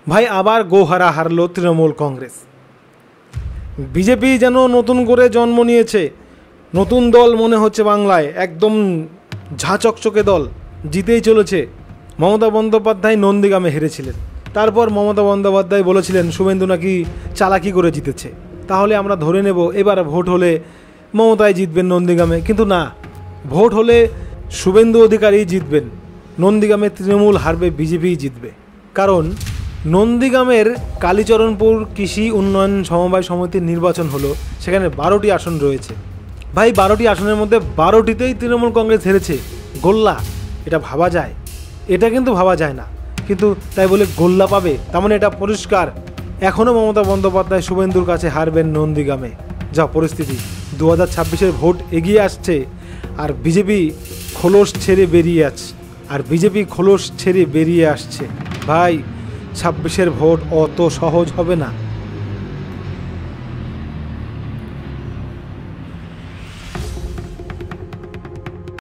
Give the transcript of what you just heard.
ভাই আবার গোহারা হারলো তৃণমূল কংগ্রেস। বিজেপি যেন নতুন করে জন্ম নিয়েছে, নতুন দল মনে হচ্ছে বাংলায়, একদম ঝাঁচকচকে দল, জিতেই চলেছে। মমতা বন্দ্যোপাধ্যায় নন্দীগ্রামে হেরেছিলেন, তারপর মমতা বন্দ্যোপাধ্যায় বলেছিলেন শুভেন্দু নাকি চালাকি করে জিতেছে, তাহলে আমরা ধরে নেব এবার ভোট হলে মমতাই জিতবেন নন্দীগ্রামে। কিন্তু না, ভোট হলে শুভেন্দু অধিকারী জিতবেন, নন্দীগ্রামে তৃণমূল হারবে, বিজেপিই জিতবে। কারণ নন্দীগ্রামের কালীচরণপুর কৃষি উন্নয়ন সমবায় সমিতির নির্বাচন হলো, সেখানে 12টি আসন রয়েছে। ভাই 12টি আসনের মধ্যে 12টিতেই তৃণমূল কংগ্রেস হেরেছে। গোল্লা, এটা ভাবা যায়? এটা কিন্তু ভাবা যায় না। কিন্তু তাই বলে গোল্লা পাবে, তার মানে এটা পরিষ্কার এখনও মমতা বন্দ্যোপাধ্যায় শুভেন্দুর কাছে হারবেন নন্দীগ্রামে। যা পরিস্থিতি, 2026-এর ভোট এগিয়ে আসছে, আর বিজেপি খোলস ছেড়ে বেরিয়ে আসছে। ভাই 26-এর ভোট অত সহজ হবে না।